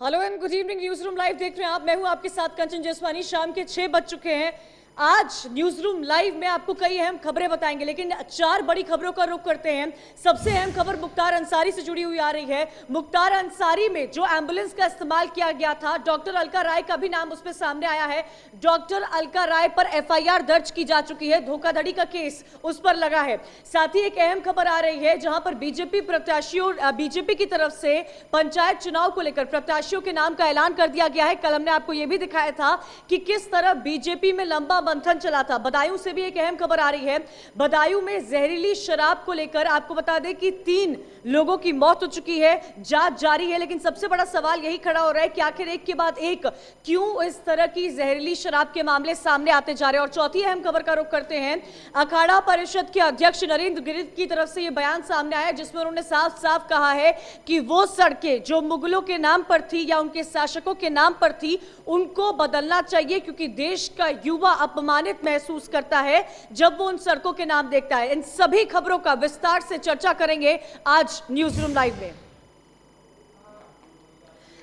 Hello and good evening. News room live देख रहे हैं आप। मैं हूं आपके साथ कंचन जसवानी। शाम के 6 बज चुके हैं। आज न्यूज रूम लाइव में आपको कई अहम खबरें बताएंगे, लेकिन 4 बड़ी खबरों का रुख करते हैं। सबसे अहम खबर मुख्तार अंसारी से जुड़ी हुई आ रही है। मुख्तार अंसारी में जो एम्बुलेंस का इस्तेमाल किया गया था, डॉक्टर अलका राय का भी नाम उसमें सामने आया है। डॉक्टर अलका राय पर एफआईआर दर्ज की जा चुकी है। धोखाधड़ी का केस उस पर लगा है। साथ ही एक अहम खबर आ रही है जहां पर बीजेपी प्रत्याशियों बीजेपी की तरफ से पंचायत चुनाव को लेकर प्रत्याशियों के नाम का ऐलान कर दिया गया है। कल हमने आपको यह भी दिखाया था कि किस तरह बीजेपी में लंबा मंथन चला था। बदायूं से भी एक अहम खबर आ रही है। बदायूं में जहरीली शराब को लेकर आपको बता दें कि 3 लोगों की मौत हो चुकी है। जांच जारी है, लेकिन सबसे बड़ा सवाल यही खड़ा हो रहा है कि आखिर एक के बाद एक क्यों इस तरह की जहरीली शराब के मामले सामने आते जा रहे हैं। और चौथी अहम खबर का रुख करते हैं। अखाड़ा परिषद के अध्यक्ष नरेंद्र गिरी की तरफ से यह बयान सामने आया जिसमें उन्होंने साफ साफ कहा है कि वो सड़कें जो मुगलों के नाम पर थी या उनके शासकों के नाम पर थी, उनको बदलना चाहिए, क्योंकि देश का युवा अपमानित महसूस करता है जब वो उन सड़कों के नाम देखता है। इन सभी खबरों का विस्तार से चर्चा करेंगे आज न्यूज रूम लाइव में।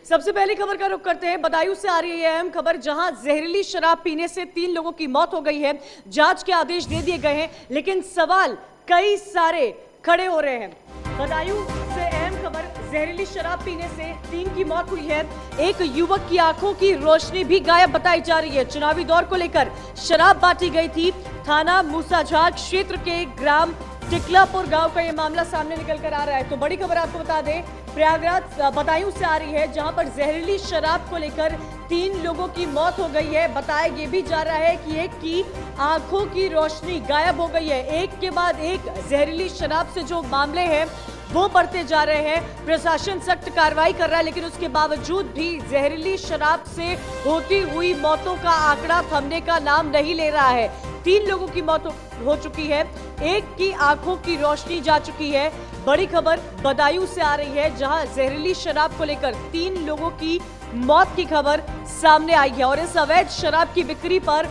सबसे पहली खबर का रुख करते हैं। बदायूं से आ रही है अहम खबर, जहां जहरीली शराब पीने से 3 लोगों की मौत हो गई है। जांच के आदेश दे दिए गए हैं, लेकिन सवाल कई सारे खड़े हो रहे हैं। बदायूं से अहम खबर, जहरीली शराब पीने से 3 की मौत हुई है। एक युवक की आंखों की रोशनी भी गायब बताई जा रही है। चुनावी दौर को लेकर शराब बांटी गई थी। थाना मूसाझार क्षेत्र के ग्राम टिकलापुर गांव का यह मामला सामने निकल कर आ रहा है। तो बड़ी खबर आपको बता दें, प्रयागराज बदायूं से आ रही है, जहां पर जहरीली शराब को लेकर 3 लोगों की मौत हो गई है। बताया यह भी जा रहा है कि एक की आंखों की रोशनी गायब हो गई है। एक के बाद एक जहरीली शराब से जो मामले हैं वो बढ़ते जा रहे हैं। प्रशासन सख्त कार्रवाई कर रहा है, लेकिन उसके बावजूद भी जहरीली शराब से होती हुई मौतों का आंकड़ा थमने का नाम नहीं ले रहा है। 3 लोगों की मौत हो चुकी है। एक की आंखों की रोशनी जा चुकी है। बड़ी खबर बदायूं से आ रही है, जहां जहरीली शराब को लेकर 3 लोगों की मौत की खबर सामने आई है। और इस अवैध शराब की बिक्री पर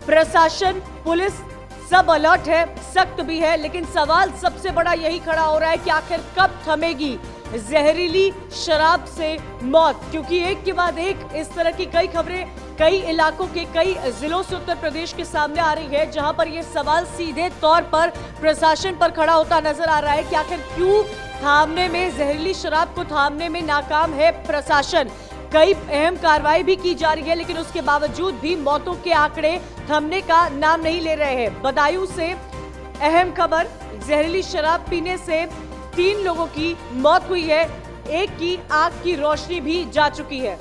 प्रशासन, पुलिस सब अलर्ट है, सख्त भी है। लेकिन सवाल सबसे बड़ा यही खड़ा हो रहा है कि आखिर कब थमेगी जहरीली शराब से मौत, क्योंकि एक के बाद एक इस तरह की कई खबरें कई इलाकों के कई जिलों से उत्तर प्रदेश के सामने आ रही है, जहां पर यह सवाल सीधे तौर पर प्रशासन पर खड़ा होता नजर आ रहा है कि आखिर क्यों थामने में, जहरीली शराब को थामने में नाकाम है प्रशासन। कई अहम कार्रवाई भी की जा रही है, लेकिन उसके बावजूद भी मौतों के आंकड़े थमने का नाम नहीं ले रहे हैं। बदायूं से अहम खबर, जहरीली शराब पीने से 3 लोगों की मौत हुई है। एक की आंख की रोशनी भी जा चुकी है।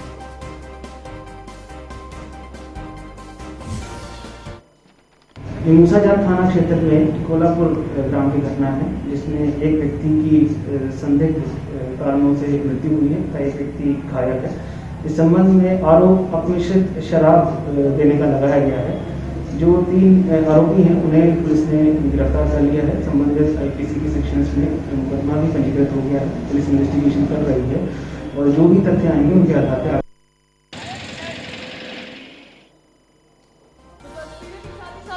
मूसाझार थाना क्षेत्र में कोलापुर ग्राम की घटना है, जिसमें एक व्यक्ति की संदिग्ध कारणों से एक मृत्यु हुई है, एक व्यक्ति घायल है। इस संबंध में आरोप अपमिश्रित शराब देने का लगाया गया है। जो 3 आरोपी हैं उन्हें पुलिस ने गिरफ्तार कर लिया है। संबंधित आईपीसी के सेक्शंस में मुकदमा भी पंजीकृत हो गया है। पुलिस इन्वेस्टिगेशन कर रही है और जो भी तथ्य आएंगे उनके आधार पर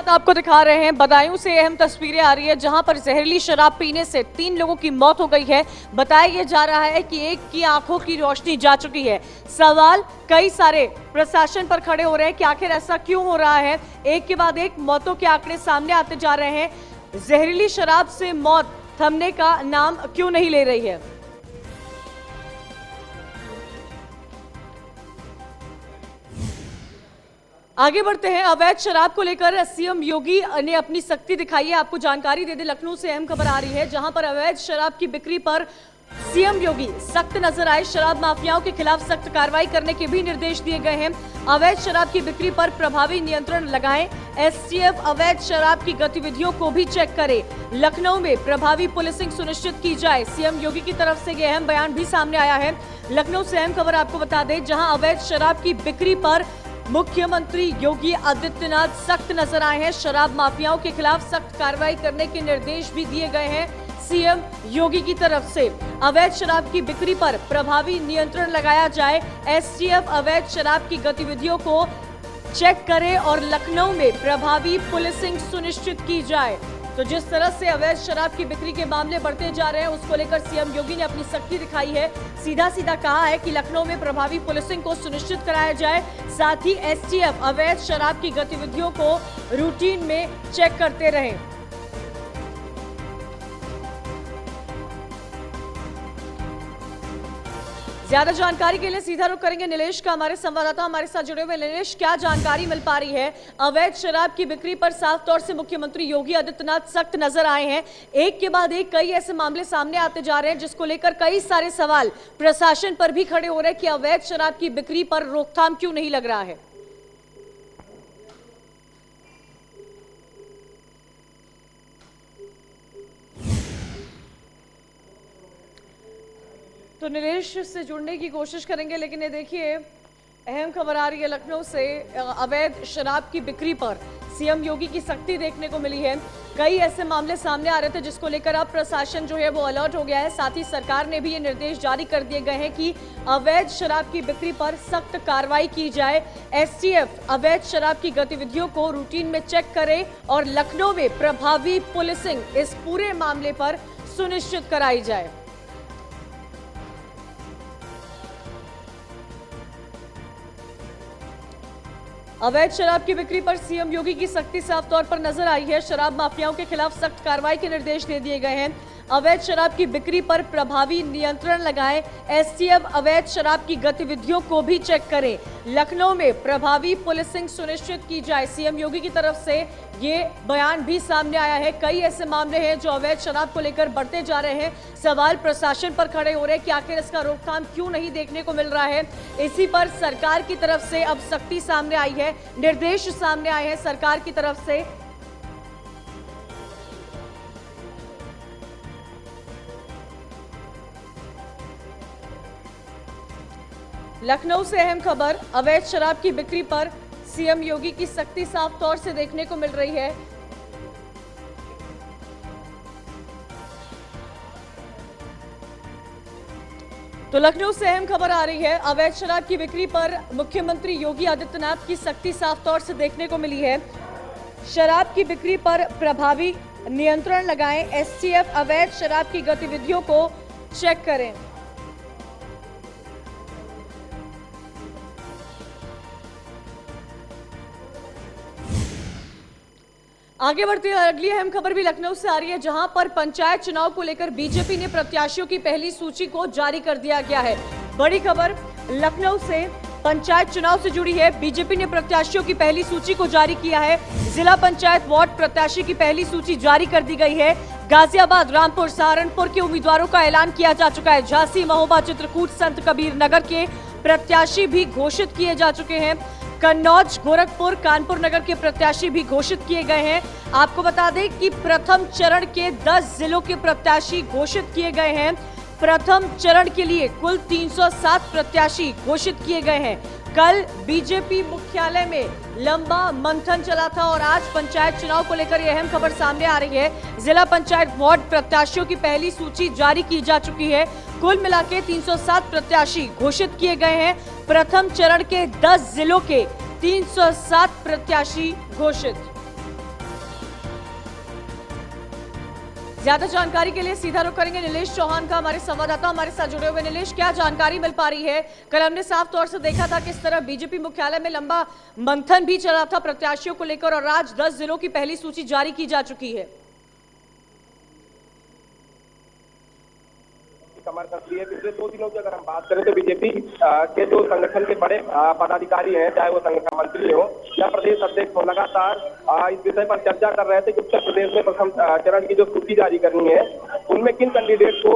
आपको दिखा रहे हैं। बदायूं से अहम तस्वीरें आ रही है, जहां पर जहरीली शराब पीने से 3 लोगों की मौत हो गई है। बताया यह जा रहा है कि एक की आंखों की रोशनी जा चुकी है। सवाल कई सारे प्रशासन पर खड़े हो रहे हैं कि आखिर ऐसा क्यों हो रहा है। एक के बाद एक मौतों के आंकड़े सामने आते जा रहे हैं। जहरीली शराब से मौत थमने का नाम क्यों नहीं ले रही है। आगे बढ़ते हैं। अवैध शराब को लेकर सीएम योगी ने अपनी सख्ती दिखाई है। आपको जानकारी दे दे, लखनऊ से अहम खबर आ रही है, जहां पर अवैध शराब की बिक्री पर सीएम योगी सख्त नजर आए। शराब माफियाओं के खिलाफ सख्त कार्रवाई करने के भी निर्देश दिए गए हैं। अवैध शराब की बिक्री पर प्रभावी नियंत्रण लगाएं। एसटीएफ अवैध शराब की गतिविधियों को भी चेक करे। लखनऊ में प्रभावी पुलिसिंग सुनिश्चित की जाए। सीएम योगी की तरफ से यह अहम बयान भी सामने आया है। लखनऊ से अहम खबर आपको बता दें, जहां अवैध शराब की बिक्री पर मुख्यमंत्री योगी आदित्यनाथ सख्त नजर आए हैं। शराब माफियाओं के खिलाफ सख्त कार्रवाई करने के निर्देश भी दिए गए हैं सीएम योगी की तरफ से। अवैध शराब की बिक्री पर प्रभावी नियंत्रण लगाया जाए। एसटीएफ अवैध शराब की गतिविधियों को चेक करे और लखनऊ में प्रभावी पुलिसिंग सुनिश्चित की जाए। तो जिस तरह से अवैध शराब की बिक्री के मामले बढ़ते जा रहे हैं, उसको लेकर सीएम योगी ने अपनी सख्ती दिखाई है। सीधा सीधा कहा है कि लखनऊ में प्रभावी पुलिसिंग को सुनिश्चित कराया जाए, साथ ही एसटीएफ अवैध शराब की गतिविधियों को रूटीन में चेक करते रहे। ज्यादा जानकारी के लिए सीधा रुख करेंगे नीलेश का, हमारे संवाददाता हमारे साथ जुड़े हुए। नीलेश, क्या जानकारी मिल पा रही है? अवैध शराब की बिक्री पर साफ तौर से मुख्यमंत्री योगी आदित्यनाथ सख्त नजर आए हैं। एक के बाद एक कई ऐसे मामले सामने आते जा रहे हैं जिसको लेकर कई सारे सवाल प्रशासन पर भी खड़े हो रहे हैं कि अवैध शराब की बिक्री पर रोकथाम क्यों नहीं लग रहा है। तो नीलेश से जुड़ने की कोशिश करेंगे, लेकिन ये देखिए अहम खबर आ रही है लखनऊ से। अवैध शराब की बिक्री पर सीएम योगी की सख्ती देखने को मिली है। कई ऐसे मामले सामने आ रहे थे जिसको लेकर अब प्रशासन जो है वो अलर्ट हो गया है। साथ ही सरकार ने भी ये निर्देश जारी कर दिए गए हैं कि अवैध शराब की बिक्री पर सख्त कार्रवाई की जाए। एसटीएफ अवैध शराब की गतिविधियों को रूटीन में चेक करे और लखनऊ में प्रभावी पुलिसिंग इस पूरे मामले पर सुनिश्चित कराई जाए। अवैध शराब की बिक्री पर सीएम योगी की सख्ती साफ तौर पर नजर आई है। शराब माफियाओं के खिलाफ सख्त कार्रवाई के निर्देश दे दिए गए हैं। अवैध शराब की बिक्री पर प्रभावी नियंत्रण लगाएं। एसटीएफ अवैध शराब की गतिविधियों को भी चेक करें। लखनऊ में प्रभावी पुलिसिंग सुनिश्चित की जाए। सीएम योगी की तरफ से ये बयान भी सामने आया है। कई ऐसे मामले हैं जो अवैध शराब को लेकर बढ़ते जा रहे हैं। सवाल प्रशासन पर खड़े हो रहे हैं कि आखिर इसका रोकथाम क्यों नहीं देखने को मिल रहा है। इसी पर सरकार की तरफ से अब सख्ती सामने आई है, निर्देश सामने आए हैं सरकार की तरफ से। लखनऊ से अहम खबर, अवैध शराब की बिक्री पर सीएम योगी की सख्ती साफ तौर से देखने को मिल रही है। तो लखनऊ से अहम खबर आ रही है, अवैध शराब की बिक्री पर मुख्यमंत्री योगी आदित्यनाथ की सख्ती साफ तौर से देखने को मिली है। शराब की बिक्री पर प्रभावी नियंत्रण लगाएं। एसटीएफ अवैध शराब की गतिविधियों को चेक करें। आगे बढ़ते अगली अहम खबर भी लखनऊ से आ रही है, जहां पर पंचायत चुनाव को लेकर बीजेपी ने प्रत्याशियों की पहली सूची को जारी कर दिया गया है। बड़ी खबर लखनऊ से पंचायत चुनाव से जुड़ी है। बीजेपी ने प्रत्याशियों की पहली सूची को जारी किया है। जिला पंचायत वार्ड प्रत्याशी की पहली सूची जारी कर दी गई है। गाजियाबाद, रामपुर, सहारनपुर के उम्मीदवारों का ऐलान किया जा चुका है। झांसी, महोबा, चित्रकूट, संत कबीर नगर के प्रत्याशी भी घोषित किए जा चुके हैं। कन्नौज, गोरखपुर, कानपुर नगर के प्रत्याशी भी घोषित किए गए हैं। आपको बता दें कि प्रथम चरण के 10 जिलों के प्रत्याशी घोषित किए गए हैं। प्रथम चरण के लिए कुल 307 प्रत्याशी घोषित किए गए हैं। कल बीजेपी मुख्यालय में लंबा मंथन चला था और आज पंचायत चुनाव को लेकर यह अहम खबर सामने आ रही है। जिला पंचायत वार्ड प्रत्याशियों की पहली सूची जारी की जा चुकी है। कुल मिला के 307 प्रत्याशी घोषित किए गए हैं। प्रथम चरण के 10 जिलों के 307 प्रत्याशी घोषित। ज्यादा जानकारी के लिए सीधा रुख करेंगे नीलेश चौहान का, हमारे संवाददाता हमारे साथ जुड़े हुए। नीलेश, क्या जानकारी मिल पा रही है? कल हमने साफ तौर से देखा था किस तरह बीजेपी मुख्यालय में लंबा मंथन भी चला था प्रत्याशियों को लेकर और आज 10 जिलों की पहली सूची जारी की जा चुकी है। कमर कसली है। पिछले 2 दिनों की अगर हम बात करें तो बीजेपी के जो संगठन के बड़े पदाधिकारी हैं, चाहे वो संगठन मंत्री हो या प्रदेश अध्यक्ष हो, लगातार इस विषय पर चर्चा कर रहे थे कि उत्तर प्रदेश में प्रथम चरण की जो सूची जारी करनी है उनमें किन कैंडिडेट को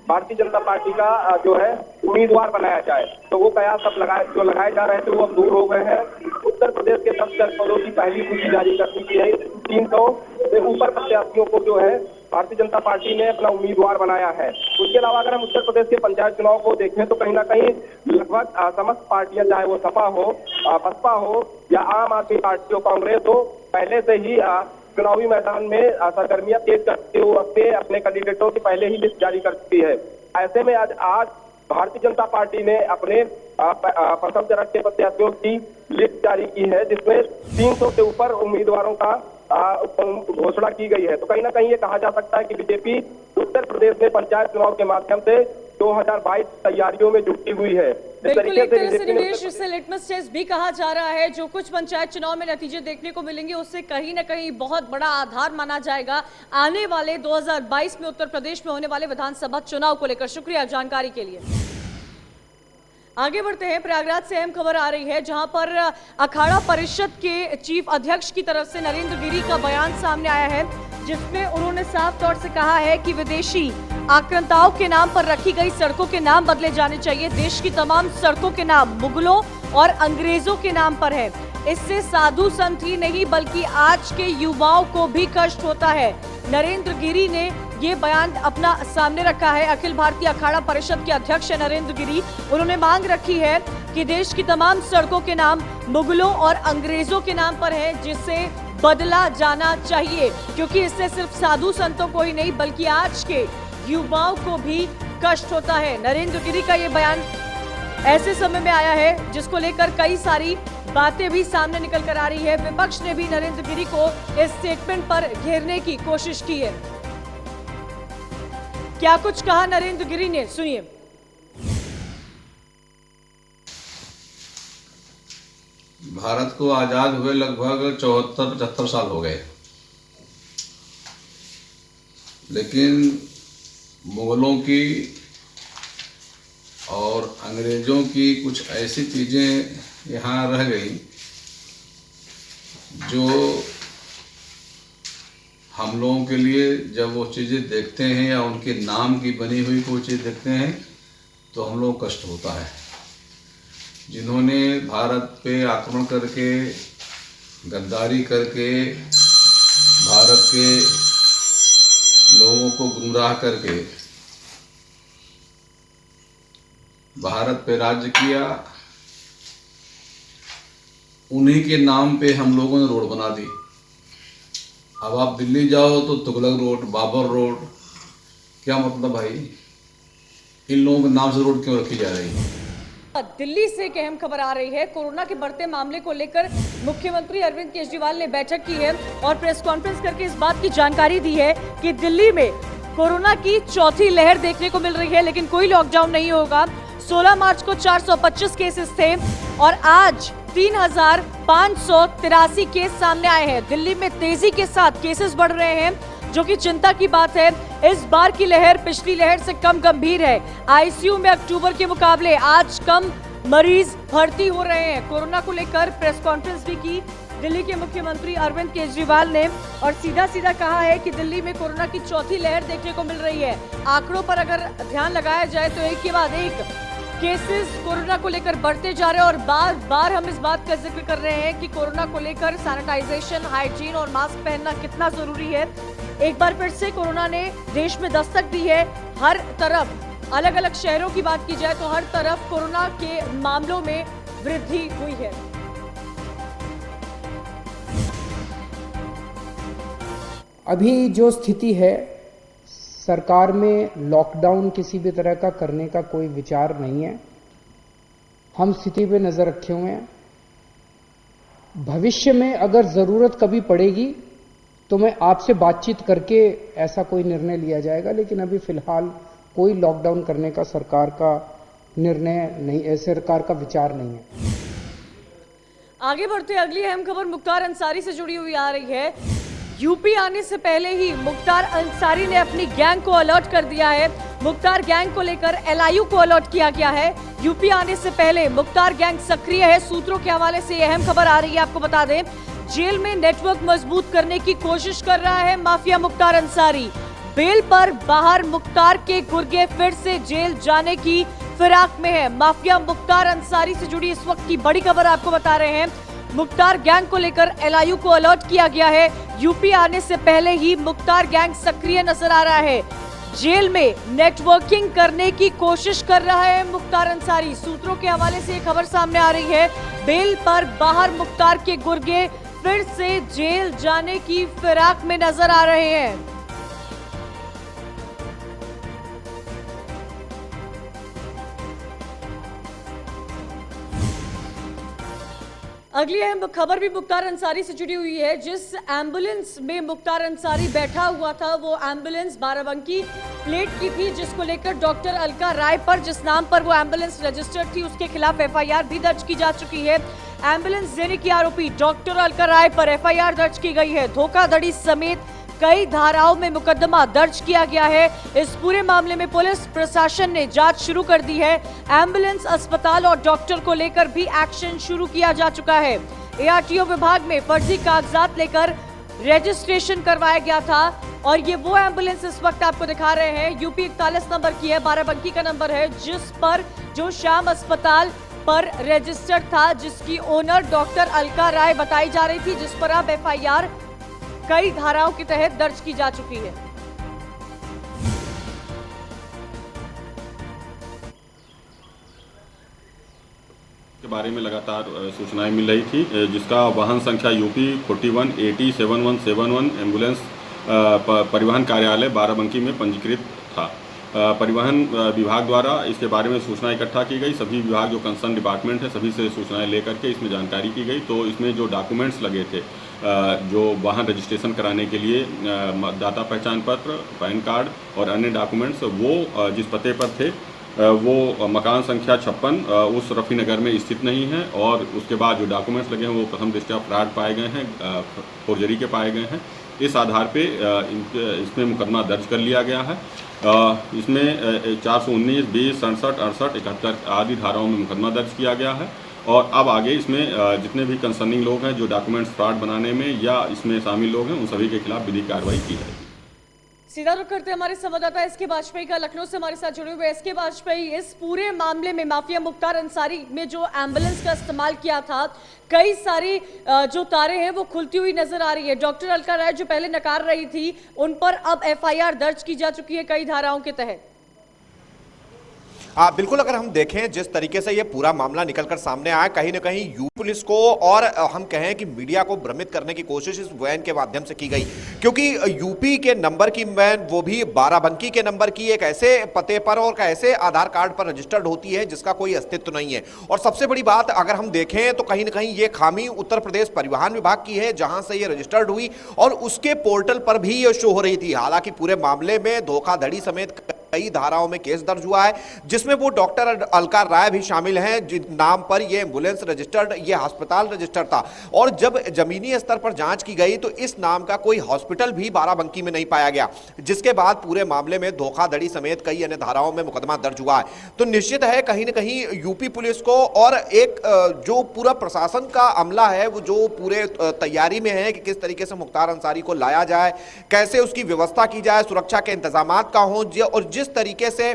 भारतीय जनता पार्टी का जो है उम्मीदवार बनाया जाए। तो वो कयास अब लगाए जा रहे थे वो अब दूर हो गए हैं। उत्तर प्रदेश के 10 जनपदों की पहली सूची जारी कर दी गई है। 300 से ऊपर प्रत्याशियों को जो है भारतीय जनता पार्टी ने अपना उम्मीदवार बनाया है। उसके अलावा अगर हम उत्तर प्रदेश के पंचायत चुनाव को देखें तो कहीं ना कहीं लगभग समस्त पार्टियां, चाहे वो सपा हो, बसपा हो या आम आदमी पार्टी हो, कांग्रेस हो, पहले से ही चुनावी मैदान में सरगर्मियां तेज करते हुए अपने कैंडिडेटों की पहले ही लिस्ट जारी कर चुकी है। ऐसे में आज भारतीय जनता पार्टी ने अपने प्रथम चरण के प्रत्याशियों की लिस्ट जारी की है, जिसमें 300 से ऊपर उम्मीदवारों का घोषणा की गई है। तो कहीं ना कहीं ये कहा जा सकता है कि बीजेपी उत्तर प्रदेश में पंचायत चुनाव के माध्यम से 2022 तैयारियों में जुटी हुई है। बिल्कुल, एक तरह से निवेश इसे लिटमस टेस्ट भी कहा जा रहा है। जो कुछ पंचायत चुनाव में नतीजे देखने को मिलेंगे उससे कहीं ना कहीं बहुत बड़ा आधार माना जाएगा आने वाले 2022 में उत्तर प्रदेश में होने वाले विधानसभा चुनाव को लेकर। शुक्रिया जानकारी के लिए। आगे बढ़ते हैं, प्रयागराज से अहम खबर आ रही है जहां पर अखाड़ा परिषद के चीफ अध्यक्ष की तरफ से नरेंद्र गिरी का बयान सामने आया है, जिसमें उन्होंने साफ तौर से कहा है कि विदेशी आक्रांताओं के नाम पर रखी गई सड़कों के नाम बदले जाने चाहिए। देश की तमाम सड़कों के नाम मुगलों और अंग्रेजों के नाम पर है। इससे साधु संत ही नहीं बल्कि आज के युवाओं को भी कष्ट होता है। नरेंद्र गिरी ने ये बयान अपना सामने रखा है। अखिल भारतीय अखाड़ा परिषद के अध्यक्ष है नरेंद्र गिरी। उन्होंने मांग रखी है कि देश की तमाम सड़कों के नाम मुगलों और अंग्रेजों के नाम पर है, जिसे बदला जाना चाहिए, क्योंकि इससे सिर्फ साधु संतों को ही नहीं बल्कि आज के युवाओं को भी कष्ट होता है। नरेंद्र गिरी का ये बयान ऐसे समय में आया है जिसको लेकर कई सारी बातें भी सामने निकल कर आ रही है। विपक्ष ने भी नरेंद्र गिरी को इस स्टेटमेंट पर घेरने की कोशिश की है। क्या कुछ कहा नरेंद्र गिरी ने, सुनिए। भारत को आजाद हुए लगभग 74-75 साल हो गए, लेकिन मुगलों की और अंग्रेजों की कुछ ऐसी चीज़ें यहाँ रह गई जो हम लोगों के लिए, जब वो चीज़ें देखते हैं या उनके नाम की बनी हुई कोई चीज़ देखते हैं तो हम लोग कष्ट होता है। जिन्होंने भारत पे आक्रमण करके, गद्दारी करके, भारत के लोगों को गुमराह करके भारत पे राज्य किया, उन्हीं के नाम पे हम लोगों ने रोड बना दी। अब आप दिल्ली जाओ तो तुगलक रोड, बाबर रोड, क्या मतलब भाई, इन लोगों के नाम से रोड क्यों रखी जा रही है? दिल्ली से एक अहम खबर आ रही है। कोरोना के बढ़ते मामले को लेकर मुख्यमंत्री अरविंद केजरीवाल ने बैठक की है और प्रेस कॉन्फ्रेंस करके इस बात की जानकारी दी है कि दिल्ली में कोरोना की चौथी लहर देखने को मिल रही है, लेकिन कोई लॉकडाउन नहीं होगा। 16 मार्च को 425 केसेस थे और आज 3,583 केस सामने आए हैं। दिल्ली में तेजी के साथ केसेस बढ़ रहे हैं, जो कि चिंता की बात है। इस बार की लहर पिछली लहर से कम गंभीर है। आईसीयू में अक्टूबर के मुकाबले आज कम मरीज भर्ती हो रहे हैं। कोरोना को लेकर प्रेस कॉन्फ्रेंस भी की दिल्ली के मुख्यमंत्री अरविंद केजरीवाल ने और सीधा सीधा कहा है कि दिल्ली में कोरोना की चौथी लहर देखने को मिल रही है। आंकड़ों पर अगर ध्यान लगाया जाए तो एक के बाद एक केसेस कोरोना को लेकर बढ़ते जा रहे हैं और बार बार हम इस बात का जिक्र कर रहे हैं कि कोरोना को लेकर सैनिटाइजेशन, हाइजीन और मास्क पहनना कितना जरूरी है। एक बार फिर से कोरोना ने देश में दस्तक दी है। हर तरफ, अलग अलग शहरों की बात की जाए तो हर तरफ कोरोना के मामलों में वृद्धि हुई है। अभी जो स्थिति है, सरकार में लॉकडाउन किसी भी तरह का करने का कोई विचार नहीं है। हम स्थिति पे नजर रखे हुए हैं। भविष्य में अगर जरूरत कभी पड़ेगी तो मैं आपसे बातचीत करके ऐसा कोई निर्णय लिया जाएगा, लेकिन अभी फिलहाल कोई लॉकडाउन करने का सरकार का निर्णय नहीं, सरकार का विचार नहीं है। आगे बढ़ते अगली अहम खबर मुख्तार अंसारी से जुड़ी हुई आ रही है। यूपी आने से पहले ही मुख्तार अंसारी ने अपनी गैंग को अलर्ट कर दिया है। मुख्तार गैंग को लेकर एलआईयू को अलर्ट किया गया है। यूपी आने से पहले मुख्तार गैंग सक्रिय है। सूत्रों के हवाले से अहम खबर आ रही है, आपको बता दें। जेल में नेटवर्क मजबूत करने की कोशिश कर रहा है माफिया मुख्तार अंसारी। बेल पर बाहर मुख्तार के गुर्गे फिर से जेल जाने की फिराक में है। माफिया मुख्तार अंसारी से जुड़ी इस वक्त की बड़ी खबर आपको बता रहे हैं। मुख्तार गैंग को लेकर एलआईयू को अलर्ट किया गया है। यूपी आने से पहले ही मुख्तार गैंग सक्रिय नजर आ रहा है। जेल में नेटवर्किंग करने की कोशिश कर रहा है मुख्तार अंसारी। सूत्रों के हवाले से एक खबर सामने आ रही है। बेल पर बाहर मुख्तार के गुर्गे फिर से जेल जाने की फिराक में नजर आ रहे हैं। अगली अहम खबर भी मुख्तार अंसारी से जुड़ी हुई है। जिस एम्बुलेंस में मुख्तार अंसारी बैठा हुआ था वो एम्बुलेंस बाराबंकी प्लेट की थी, जिसको लेकर डॉक्टर अलका राय पर, जिस नाम पर वो एम्बुलेंस रजिस्टर्ड थी, उसके खिलाफ एफआईआर भी दर्ज की जा चुकी है। एम्बुलेंस देने की आरोपी डॉक्टर अलका राय पर एफआईआर दर्ज की गई है। धोखाधड़ी समेत कई धाराओं में मुकदमा दर्ज किया गया है। इस पूरे मामले में पुलिस प्रशासन ने जांच शुरू कर दी है। एम्बुलेंस, अस्पताल और डॉक्टर को लेकर भी एक्शन शुरू किया जा चुका है। एआरटीओ विभाग में फर्जी कागजात लेकर रजिस्ट्रेशन करवाया गया था और ये वो एम्बुलेंस इस वक्त आपको दिखा रहे हैं, यूपी 41 नंबर की है, बाराबंकी का नंबर है, जिस पर जो श्याम अस्पताल पर रजिस्टर्ड था, जिसकी ओनर डॉक्टर अलका राय बताई जा रही थी, जिस पर अब एफआईआर कई धाराओं के तहत दर्ज की जा चुकी है। के बारे में लगातार सूचनाएं मिल रही थी, जिसका वाहन संख्या यूपी 41807171 एम्बुलेंस परिवहन कार्यालय बाराबंकी में पंजीकृत था। परिवहन विभाग द्वारा इसके बारे में सूचना इकट्ठा की गई। सभी विभाग जो कंसर्न डिपार्टमेंट है सभी से सूचनाएं लेकर के इसमें जानकारी की गई। तो इसमें जो डॉक्यूमेंट्स लगे थे, जो वाहन रजिस्ट्रेशन कराने के लिए मतदाता पहचान पत्र, पैन कार्ड और अन्य डॉक्यूमेंट्स, वो जिस पते पर थे वो मकान संख्या 56 उस रफ़ी नगर में स्थित नहीं है। और उसके बाद जो डॉक्यूमेंट्स लगे हैं वो प्रथम दृष्टया फ्रॉड पाए गए हैं, फोर्जरी के पाए गए हैं। इस आधार पे इसमें मुकदमा दर्ज कर लिया गया है। इसमें 419, 20, 67, 68, 71 आदि धाराओं में मुकदमा दर्ज किया गया है। और अब आगे इसमें जितने भी कंसर्निंग लोग हैं जो डॉक्यूमेंट्स फ्रॉड बनाने में या इसमें शामिल लोग हैं, उन सभी के खिलाफ विधिक कार्रवाई की जाएगी। सीधा रुख करते हमारे संवाददाता एसके वाजपेयी का लखनऊ से हमारे साथ जुड़े हुए। एसके वाजपेयी, इस पूरे मामले में माफिया मुख्तार अंसारी में जो एम्बुलेंस का इस्तेमाल किया था, कई सारी जो तारें हैं वो खुलती हुई नजर आ रही है। डॉक्टर अलका राय जो पहले नकार रही थी, उन पर अब एफआईआर दर्ज की जा चुकी है कई धाराओं के तहत। बिल्कुल, अगर हम देखें जिस तरीके से ये पूरा मामला निकलकर सामने आया, कहीं ना कहीं यूपी पुलिस को और हम कहें कि मीडिया को भ्रमित करने की कोशिश इस वैन के माध्यम से की गई, क्योंकि यूपी के नंबर की वैन, वो भी बाराबंकी के नंबर की, एक ऐसे पते पर और ऐसे आधार कार्ड पर रजिस्टर्ड होती है जिसका कोई अस्तित्व नहीं है। और सबसे बड़ी बात अगर हम देखें तो कहीं ना कहीं ये खामी उत्तर प्रदेश परिवहन विभाग की है, जहां से ये रजिस्टर्ड हुई और उसके पोर्टल पर भी ये शो हो रही थी। हालांकि पूरे मामले में धोखाधड़ी समेत कई धाराओं में केस दर्ज हुआ है, जिसमें वो डॉक्टर अलका राय भी शामिल हैं, जिन नाम पर ये एम्बुलेंस रजिस्टर्ड, ये अस्पताल रजिस्टर्ड था। और जब जमीनी स्तर पर जांच की गई तो इस नाम का कोई हॉस्पिटल भी बाराबंकी में नहीं पाया गया, जिसके बाद पूरे मामले में धोखाधड़ी समेत कई अन्य धाराओं में मुकदमा दर्ज हुआ है। तो निश्चित है कहीं ना कहीं यूपी पुलिस को और एक जो पूरा प्रशासन का अमला है वो जो पूरे तैयारी में है कि किस तरीके से मुख्तार अंसारी को लाया जाए, कैसे उसकी व्यवस्था की जाए, सुरक्षा के इंतजाम का हो, और जिस तरीके से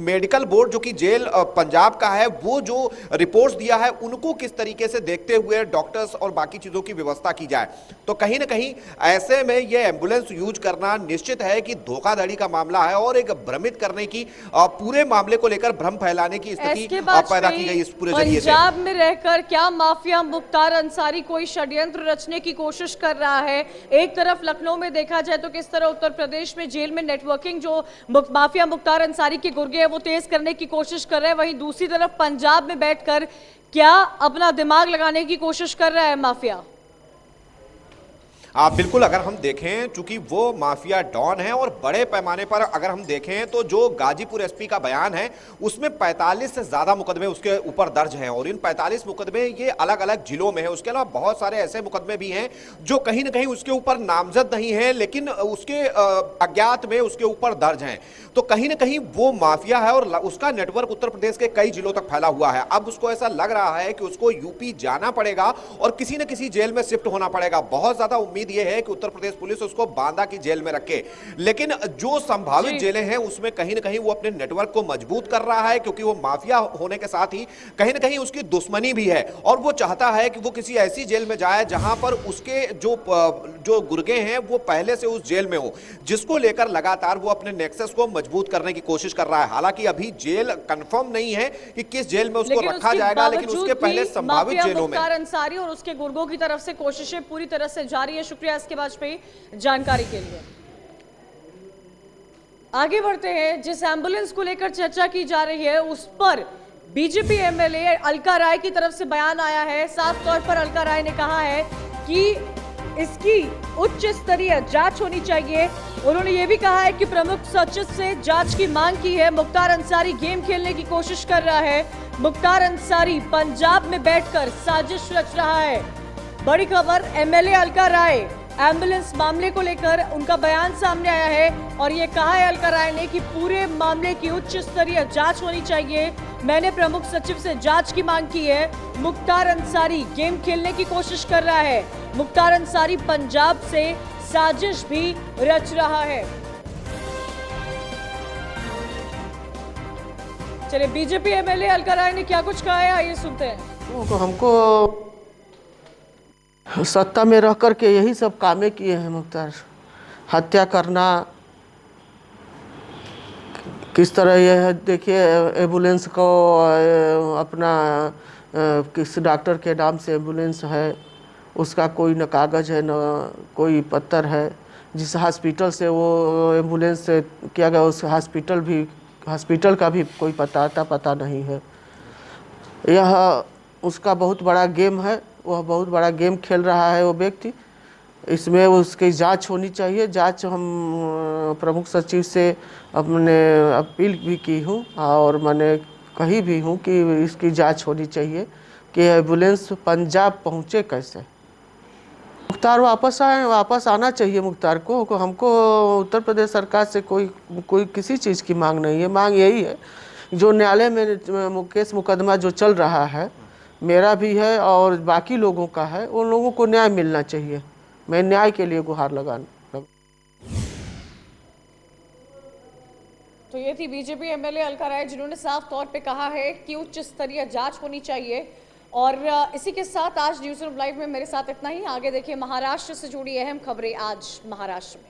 मेडिकल बोर्ड जो कि जेल पंजाब का है वो जो रिपोर्ट्स दिया है उनको किस तरीके से देखते हुए डॉक्टर्स और बाकी चीजों की व्यवस्था की जाए। तो कहीं ना कहीं ऐसे में ये एम्बुलेंस यूज करना निश्चित है कि धोखाधड़ी का मामला है और एक भ्रमित करने की, पूरे मामले को लेकर भ्रम फैलाने की स्थिति पैदा की गई इस पूरे जरिए से। पंजाब में रहकर क्या माफिया मुख्तार अंसारी कोई षड्यंत्र रचने की कोशिश कर रहा है? एक तरफ लखनऊ में देखा जाए तो किस तरह उत्तर प्रदेश में जेल में नेटवर्किंग जो माफिया मुख्तार अंसारी के गुर्गे है वो तेज करने की कोशिश कर रहे हैं, वहीं दूसरी तरफ पंजाब में बैठकर क्या अपना दिमाग लगाने की कोशिश कर रहा है माफिया? बिल्कुल, अगर हम देखें चूंकि वो माफिया डॉन है और बड़े पैमाने पर अगर हम देखें तो जो गाजीपुर एसपी का बयान है उसमें 45 से ज्यादा मुकदमे उसके ऊपर दर्ज हैं और इन 45 मुकदमे ये अलग अलग जिलों में है। उसके अलावा बहुत सारे ऐसे मुकदमे भी हैं जो कहीं ना कहीं उसके ऊपर नामजद नहीं है लेकिन उसके अज्ञात में उसके ऊपर दर्ज हैं। तो कहीं ना कहीं वो माफिया है और उसका नेटवर्क उत्तर प्रदेश के कई जिलों तक फैला हुआ है। अब उसको ऐसा लग रहा है कि उसको यूपी जाना पड़ेगा और किसी न किसी जेल में शिफ्ट होना पड़ेगा। बहुत ज्यादा उम्मीद ये है कि उत्तर प्रदेश पुलिस उसको बांदा की जेल में रखे, लेकिन जो संभावित जेलें हैं उसमें कहीं ना कहीं वो अपने नेटवर्क को मजबूत कर रहा है, क्योंकि वो माफिया होने के साथ ही कहीं ना कहीं उसकी दुश्मनी भी है और वो चाहता है कि वो किसी ऐसी जेल में जाए जहां पर उसके जो गुर्गे हैं वो पहले से उस जेल में हो, जिसको लेकर लगातार वो अपने नेक्सस को मजबूत करने की कोशिश कर रहा है। हालांकि अभी जेल कंफर्म नहीं है कि किस जेल में उसको रखा जाएगा, लेकिन उसके पहले संभावित जेलों में अंसारी और उसके गुर्गों की तरफ से कोशिशें पूरी तरह से जारी है। शुक्रिया इसके वाजपेयी जानकारी के लिए। आगे बढ़ते हैं, जिस एम्बुलेंस को लेकर चर्चा की जा रही है उस पर बीजेपी एमएलए अलका राय की तरफ से बयान आया है। साफ तौर पर अलका राय ने कहा है कि इसकी उच्च स्तरीय जांच होनी चाहिए। उन्होंने ये भी कहा है कि प्रमुख सचिव से जांच की मांग की है। मुख्तार अंसारी गेम खेलने की कोशिश कर रहा है। मुख्तार अंसारी पंजाब में बैठकर साजिश रच रहा है। बड़ी खबर, एमएलए अलका राय एम्बुलेंस मामले को लेकर उनका बयान सामने आया है और ये कहा है अलका राय ने कि पूरे मामले की उच्च स्तरीय जांच होनी चाहिए। मैंने प्रमुख सचिव से जांच की मांग की है। मुख्तार अंसारी गेम खेलने की कोशिश कर रहा है। मुख्तार अंसारी पंजाब से साजिश भी रच रहा है। चलिए, बीजेपी एमएलए अलका राय ने क्या कुछ कहा है, आइए सुनते हैं। हमको सत्ता में रह कर के यही सब कामें किए हैं। मुख्तार हत्या करना, किस तरह यह है, देखिए एम्बुलेंस को अपना किस डॉक्टर के नाम से एम्बुलेंस है, उसका कोई न कागज़ है न कोई पत्तर है। जिस हॉस्पिटल से वो एम्बुलेंस से किया गया उस हॉस्पिटल का भी कोई पता नहीं है। यह उसका बहुत बड़ा गेम है, वह बहुत बड़ा गेम खेल रहा है वो व्यक्ति। इसमें उसकी जांच होनी चाहिए। जांच हम प्रमुख सचिव से अपने अपील भी की हूँ और मैंने कही भी हूँ कि इसकी जांच होनी चाहिए कि एम्बुलेंस पंजाब पहुँचे कैसे। मुख्तार वापस आना चाहिए। मुख्तार को हमको उत्तर प्रदेश सरकार से कोई किसी चीज़ की मांग नहीं है। मांग यही है, जो न्यायालय में केस मुकदमा जो चल रहा है, मेरा भी है और बाकी लोगों का है, उन लोगों को न्याय मिलना चाहिए। मैं न्याय के लिए गुहार लगाना। तो ये थी बीजेपी एमएलए अलका राय, जिन्होंने साफ तौर पे कहा है कि उच्च स्तरीय जांच होनी चाहिए। और इसी के साथ आज न्यूज़ रूम लाइव में मेरे साथ इतना ही। आगे देखिए महाराष्ट्र से जुड़ी अहम खबरें आज महाराष्ट्र में।